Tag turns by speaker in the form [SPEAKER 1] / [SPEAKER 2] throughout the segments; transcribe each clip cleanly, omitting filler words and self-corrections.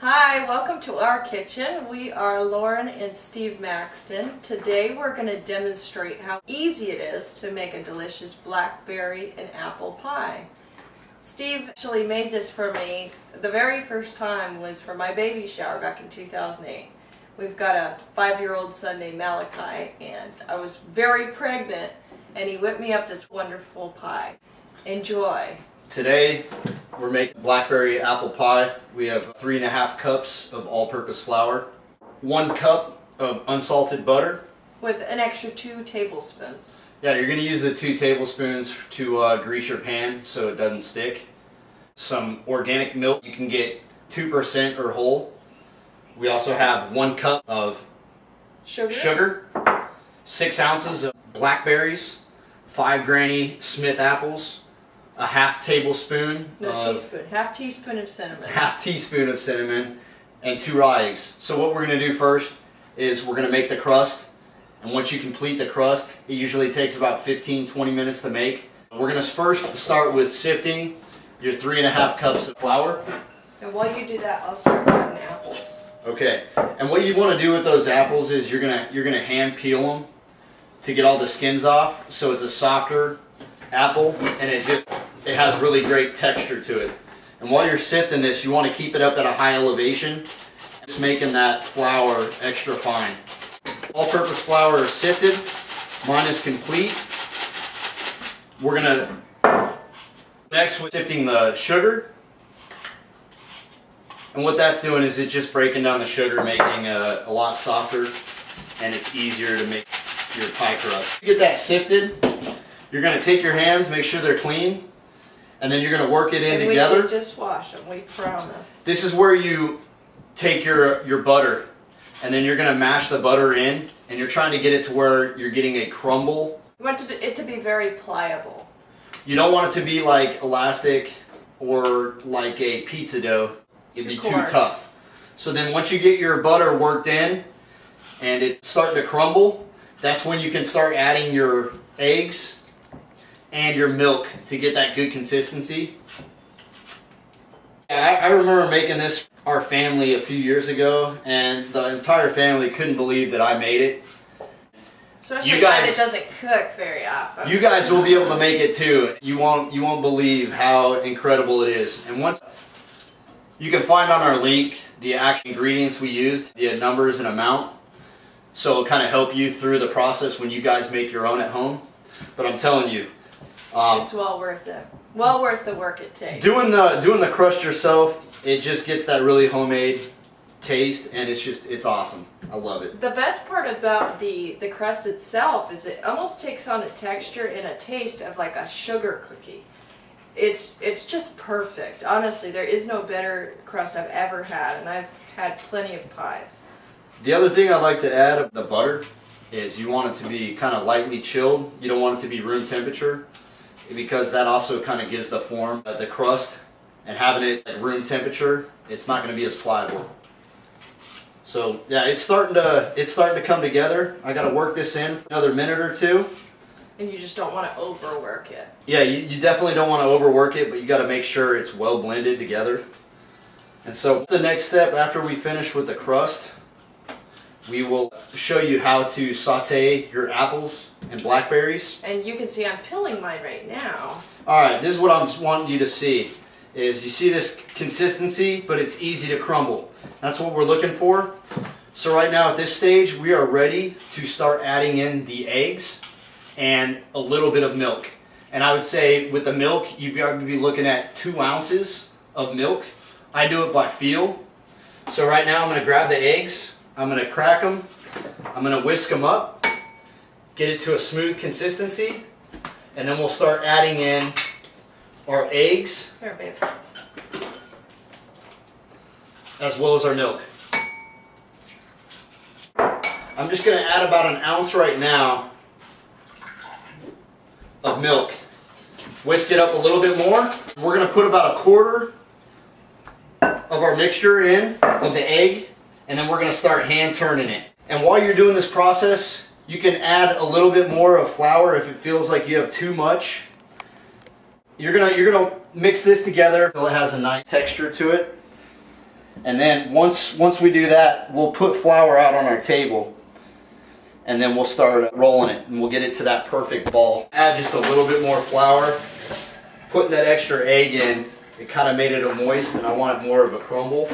[SPEAKER 1] Hi, welcome to our kitchen. We are Lauren and Steve Maxton. Today we're going to demonstrate how easy it is to make a delicious blackberry and apple pie. Steve actually made this for me. The very first time was for my baby shower back in 2008. We've got a 5-year-old son named Malachi, and I was very pregnant, and he whipped me up this wonderful pie. Enjoy.
[SPEAKER 2] Today we're making blackberry apple pie. We have 3.5 cups of all-purpose flour, 1 cup of unsalted butter.
[SPEAKER 1] With an extra 2 tablespoons.
[SPEAKER 2] Yeah, you're going to use the 2 tablespoons to grease your pan so it doesn't stick. Some organic milk. You can get 2% or whole. We also have 1 cup of sugar, 6 ounces of blackberries, 5 Granny Smith apples, a half tablespoon,
[SPEAKER 1] half teaspoon of cinnamon.
[SPEAKER 2] Half teaspoon of cinnamon, and 2 raw eggs. So what we're going to do first is we're going to make the crust. And once you complete the crust, it usually takes about 15-20 minutes to make. We're going to first start with sifting your 3.5 cups of flour.
[SPEAKER 1] And while you do that, I'll start cutting apples.
[SPEAKER 2] Okay. And what you want to do with those apples is you're gonna hand peel them to get all the skins off, so it's a softer apple, and it has really great texture to it. And while you're sifting this, you want to keep it up at a high elevation, just making that flour extra fine. All-purpose flour is sifted. Mine is complete. We're gonna next with sifting the sugar, and what that's doing is it's just breaking down the sugar, making a lot softer, and it's easier to make your pie crust. To get that sifted, you're going to take your hands, make sure they're clean, and then you're going to work it in together.
[SPEAKER 1] We can just wash them, we promise.
[SPEAKER 2] This is where you take your butter, and then you're going to mash the butter in, and you're trying to get it to where you're getting a crumble.
[SPEAKER 1] You want it to be very pliable.
[SPEAKER 2] You don't want it to be like elastic or like a pizza dough. It'd be too tough. So then once you get your butter worked in, and it's starting to crumble, that's when you can start adding your eggs and your milk to get that good consistency. I remember making this for our family a few years ago, and the entire family couldn't believe that I made it.
[SPEAKER 1] Especially when it doesn't cook very often.
[SPEAKER 2] You guys will be able to make it too. You won't believe how incredible it is. And once you can find on our link the actual ingredients we used, the numbers and amount, so it'll kind of help you through the process when you guys make your own at home. But I'm telling you,
[SPEAKER 1] it's well worth it. Well worth the work it takes.
[SPEAKER 2] Doing the crust yourself, it just gets that really homemade taste, and it's awesome. I love it.
[SPEAKER 1] The best part about the crust itself is it almost takes on a texture and a taste of like a sugar cookie. It's just perfect. Honestly, there is no better crust I've ever had, and I've had plenty of pies.
[SPEAKER 2] The other thing I'd like to add of the butter is you want it to be kind of lightly chilled. You don't want it to be room temperature, because that also kind of gives the form of the crust, and having it at room temperature, it's not going to be as pliable. So yeah, it's starting to come together. I got to work this in for another minute or two.
[SPEAKER 1] And you just don't want to overwork it.
[SPEAKER 2] Yeah, you definitely don't want to overwork it, but you got to make sure it's well blended together. And so the next step after we finish with the crust, we will show you how to saute your apples and blackberries.
[SPEAKER 1] And you can see I'm peeling mine right now.
[SPEAKER 2] Alright, this is what I'm wanting you to see. Is you see this consistency, but it's easy to crumble. That's what we're looking for. So right now at this stage, we are ready to start adding in the eggs and a little bit of milk. And I would say with the milk, you'd be looking at 2 ounces of milk. I do it by feel. So right now I'm going to grab the eggs, I'm going to crack them, I'm going to whisk them up, get it to a smooth consistency, and then we'll start adding in our eggs.
[SPEAKER 1] Here, babe.
[SPEAKER 2] As well as our milk. I'm just going to add about 1 ounce right now of milk. Whisk it up a little bit more. We're going to put about 1/4 of our mixture in, of the egg, and then we're going to start hand turning it. And while you're doing this process, you can add a little bit more of flour if it feels like you have too much. You're gonna mix this together until it has a nice texture to it. And then once we do that, we'll put flour out on our table. And then we'll start rolling it, and we'll get it to that perfect ball. Add just a little bit more flour. Putting that extra egg in, it kind of made it a moist, and I want it more of a crumble.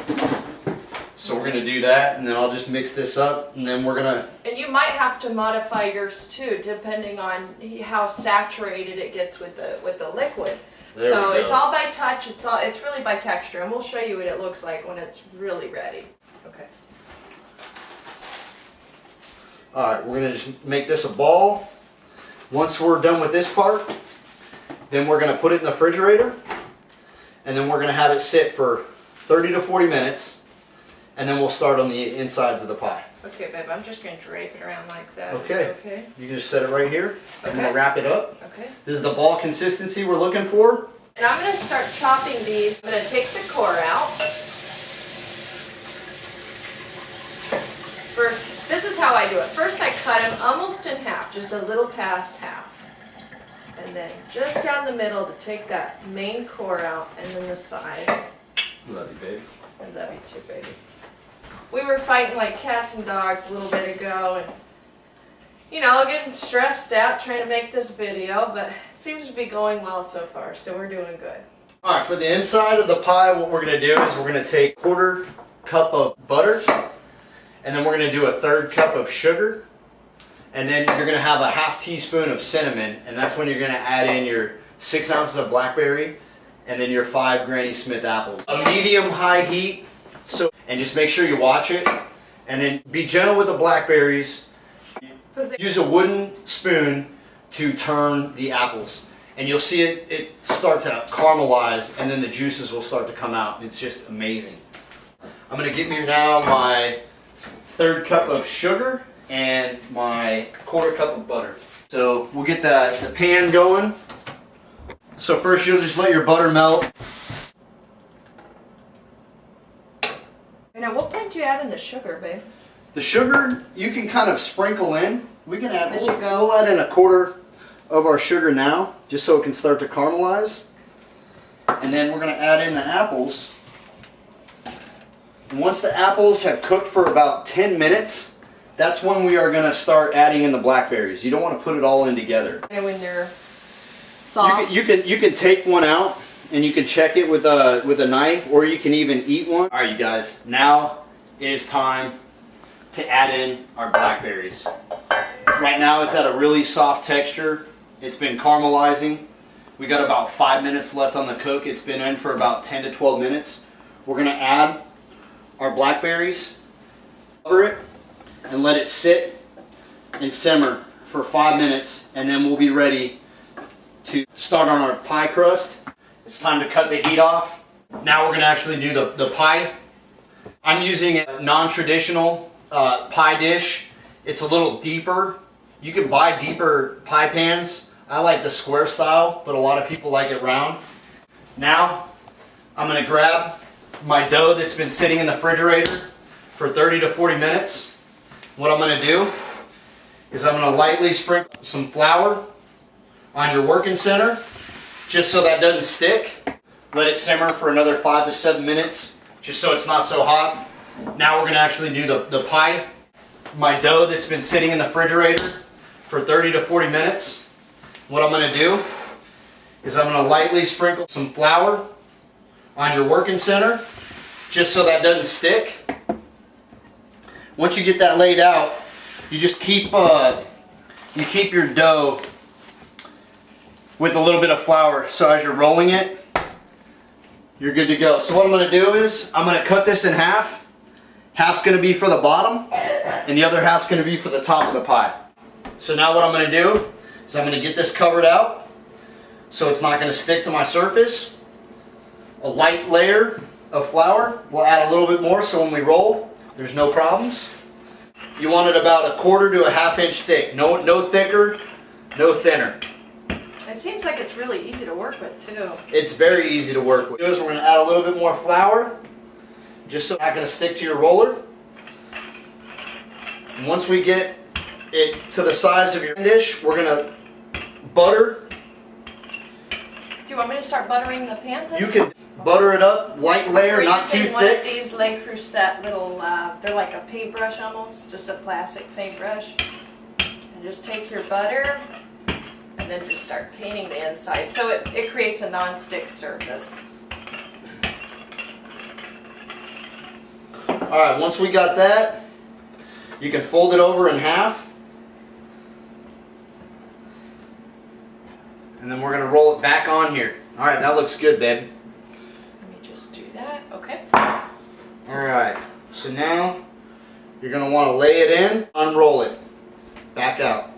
[SPEAKER 2] So we're gonna do that, and then I'll just mix this up, and then we're gonna...
[SPEAKER 1] And you might have to modify yours too, depending on how saturated it gets with the liquid. So it's all by touch, it's really by texture, and we'll show you what it looks like when it's really ready. Okay.
[SPEAKER 2] Alright, we're gonna just make this a ball. Once we're done with this part, then we're gonna put it in the refrigerator, and then we're gonna have it sit for 30 to 40 minutes, and then we'll start on the insides of the pie.
[SPEAKER 1] Okay, babe, I'm just gonna drape it around like that.
[SPEAKER 2] Okay.
[SPEAKER 1] Okay.
[SPEAKER 2] You can just set it right here.
[SPEAKER 1] Okay.
[SPEAKER 2] I'm gonna wrap it up.
[SPEAKER 1] Okay.
[SPEAKER 2] This is the ball consistency we're looking for.
[SPEAKER 1] And I'm gonna start chopping these. I'm gonna take the core out. First, this is how I do it. First I cut them almost in half, just a little past half. And then just down the middle to take that main core out, and then the sides.
[SPEAKER 2] Love you, baby.
[SPEAKER 1] I love you too, baby. We were fighting like cats and dogs a little bit ago, and you know, getting stressed out trying to make this video, but it seems to be going well so far, so we're doing good.
[SPEAKER 2] Alright, for the inside of the pie, what we're going to do is we're going to take 1/4 cup of butter, and then we're going to do a 1/3 cup of sugar, and then you're going to have a 1/2 teaspoon of cinnamon, and that's when you're going to add in your 6 ounces of blackberry, and then your 5 Granny Smith apples. A medium-high heat, and just make sure you watch it, and then be gentle with the blackberries. Use a wooden spoon to turn the apples, and you'll see it start to caramelize, and then the juices will start to come out. It's just amazing. I'm going to give you now my 1/3 cup of sugar and my 1/4 cup of butter. So we'll get the pan going. So first you'll just let your butter melt.
[SPEAKER 1] And at what point do you add in the sugar, babe?
[SPEAKER 2] The sugar you can kind of sprinkle in. We can add.
[SPEAKER 1] As you go.
[SPEAKER 2] We'll add in 1/4 of our sugar now, just so it can start to caramelize. And then we're going to add in the apples. And once the apples have cooked for about 10 minutes, that's when we are going to start adding in the blackberries. You don't want to put it all in together.
[SPEAKER 1] And when they're soft.
[SPEAKER 2] You can take one out and you can check it with a knife, or you can even eat one. All right, you guys. Now it is time to add in our blackberries. Right now it's at a really soft texture. It's been caramelizing. We got about 5 minutes left on the cook. It's been in for about 10 to 12 minutes. We're going to add our blackberries, cover it, and let it sit and simmer for 5 minutes, and then we'll be ready to start on our pie crust. It's time to cut the heat off. Now we're going to actually do the pie. I'm using a non-traditional pie dish. It's a little deeper. You can buy deeper pie pans. I like the square style, but a lot of people like it round. Now I'm going to grab my dough that's been sitting in the refrigerator for 30 to 40 minutes. What I'm going to do is I'm going to lightly sprinkle some flour on your working center, just so that doesn't stick. Let it simmer for another 5 to 7 minutes, just so it's not so hot. Now we're going to actually do the pie. My dough that's been sitting in the refrigerator for 30 to 40 minutes. What I'm going to do is I'm going to lightly sprinkle some flour on your working center, just so that doesn't stick. Once you get that laid out, you just keep your dough with a little bit of flour, so as you're rolling it, you're good to go. So what I'm going to do is I'm going to cut this in half. Half's going to be for the bottom, and the other half's going to be for the top of the pie. So now what I'm going to do is I'm going to get this covered out so it's not going to stick to my surface. A light layer of flour. We'll add a little bit more so when we roll, there's no problems. You want it about 1/4 to a 1/2 inch thick. No thicker, no thinner.
[SPEAKER 1] It seems like it's really easy to work with too.
[SPEAKER 2] It's very easy to work with. We're going to add a little bit more flour, just so it's not going to stick to your roller. And once we get it to the size of your dish, we're going to butter.
[SPEAKER 1] Do you want me to start buttering the pan?
[SPEAKER 2] You can Butter it up, light layer,
[SPEAKER 1] or
[SPEAKER 2] not too
[SPEAKER 1] you take one of
[SPEAKER 2] thick.
[SPEAKER 1] these Le Creuset little, they're like a paintbrush almost, just a plastic paintbrush. And just take your butter and then just start painting the inside. So it creates a non-stick surface.
[SPEAKER 2] Alright, once we got that, you can fold it over in half. And then we're going to roll it back on here. Alright, that looks good, babe.
[SPEAKER 1] Let me just do that, okay.
[SPEAKER 2] Alright, so now you're going to want to lay it in, unroll it, back out.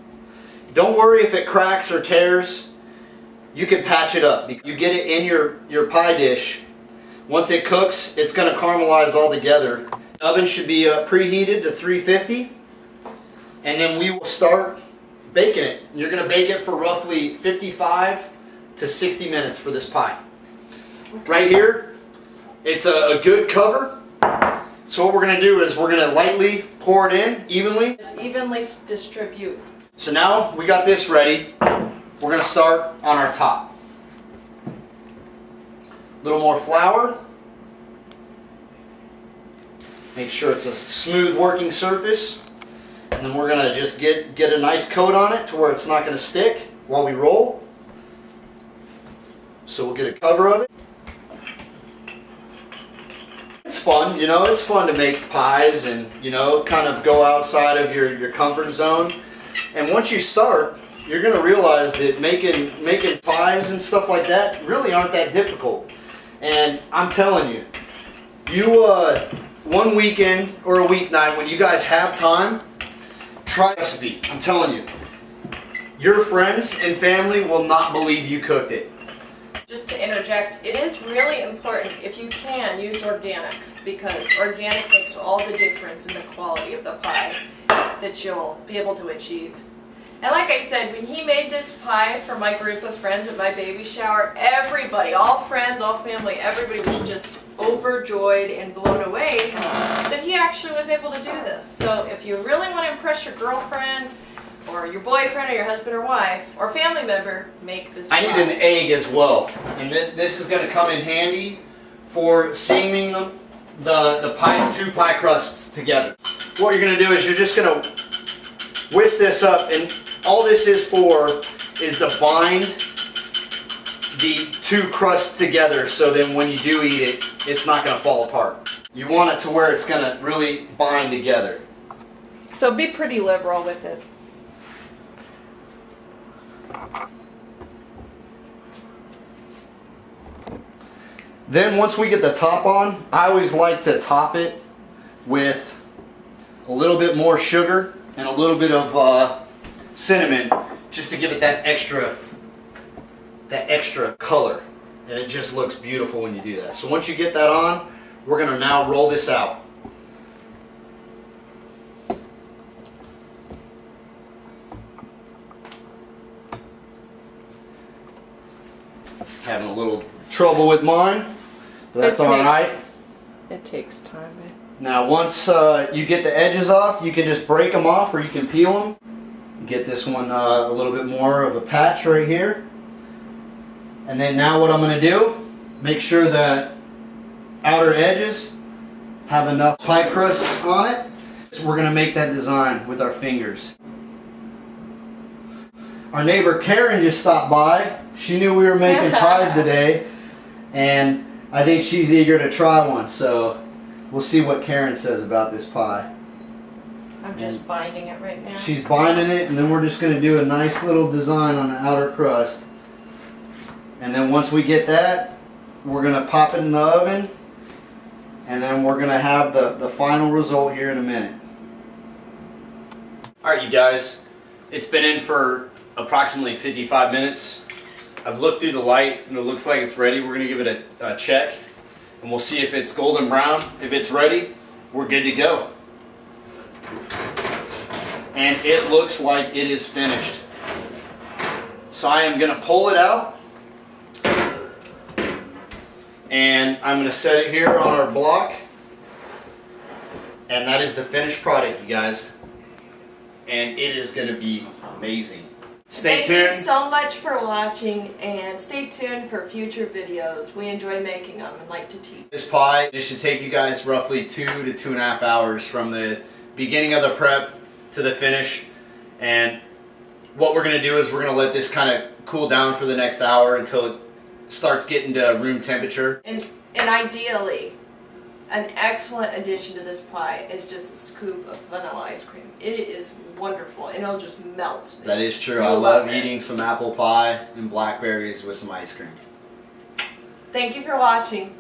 [SPEAKER 2] Don't worry if it cracks or tears, you can patch it up. You get it in your pie dish. Once it cooks, it's going to caramelize all together. The oven should be preheated to 350, and then we will start baking it. You're going to bake it for roughly 55 to 60 minutes for this pie. Right here, it's a good cover. So what we're going to do is we're going to lightly pour it in evenly.
[SPEAKER 1] Just evenly distribute.
[SPEAKER 2] So now we got this ready. We're going to start on our top. A little more flour. Make sure it's a smooth working surface. And then we're going to just get a nice coat on it to where it's not going to stick while we roll. So we'll get a cover of it. It's fun, you know, it's fun to make pies and, you know, kind of go outside of your comfort zone. And once you start, you're going to realize that making pies and stuff like that really aren't that difficult. And I'm telling you, one weekend or a weeknight when you guys have time, try a recipe. I'm telling you, your friends and family will not believe you cooked it.
[SPEAKER 1] Just to interject, it is really important, if you can, use organic, because organic makes all the difference in the quality of the pie that you'll be able to achieve. And like I said, when he made this pie for my group of friends at my baby shower, everybody, all friends, all family, everybody was just overjoyed and blown away that he actually was able to do this. So if you really want to impress your girlfriend, or your boyfriend, or your husband or wife, or family member, make this pie.
[SPEAKER 2] I need an egg as well, and this is going to come in handy for seaming the two pie crusts together. What you're going to do is you're just going to whisk this up, and all this is for is to bind the two crusts together, so then when you do eat it, it's not going to fall apart. You want it to where it's going to really bind together.
[SPEAKER 1] So be pretty liberal with it.
[SPEAKER 2] Then once we get the top on, I always like to top it with a little bit more sugar and a little bit of cinnamon, just to give it that extra color, and it just looks beautiful when you do that. So once you get that on, we're going to now roll this out. Having a little trouble with mine, but that's alright.
[SPEAKER 1] It takes time.
[SPEAKER 2] Now once you get the edges off, you can just break them off, or you can peel them. Get this one a little bit more of a patch right here. And then now what I'm going to do, make sure that outer edges have enough pie crust on it. So we're going to make that design with our fingers. Our neighbor Karen just stopped by. She knew we were making pies today, and I think she's eager to try one, so we'll see what Karen says about this pie.
[SPEAKER 1] I'm just binding it right now.
[SPEAKER 2] She's binding it, and then we're just going to do a nice little design on the outer crust. And then once we get that, we're going to pop it in the oven, and then we're going to have the final result here in a minute. Alright, you guys, it's been in for approximately 55 minutes. I've looked through the light and it looks like it's ready. We're going to give it a check, and we'll see if it's golden brown. If it's ready, we're good to go. And it looks like it is finished. So I am going to pull it out, and I'm going to set it here on our block, and that is the finished product, you guys. And it is going to be amazing. Stay
[SPEAKER 1] Thank
[SPEAKER 2] tuned.
[SPEAKER 1] you so much for watching, and stay tuned for future videos. We enjoy making them and like to teach.
[SPEAKER 2] This pie, it should take you guys roughly 2 to 2.5 hours from the beginning of the prep to the finish. And what we're going to do is we're going to let this kind of cool down for the next hour until it starts getting to room temperature.
[SPEAKER 1] And ideally, an excellent addition to this pie is just a scoop of vanilla ice cream. It is wonderful, and it'll just melt.
[SPEAKER 2] That is true.
[SPEAKER 1] You'll
[SPEAKER 2] I love
[SPEAKER 1] it.
[SPEAKER 2] eating some apple pie and blackberries with some ice cream.
[SPEAKER 1] Thank you for watching.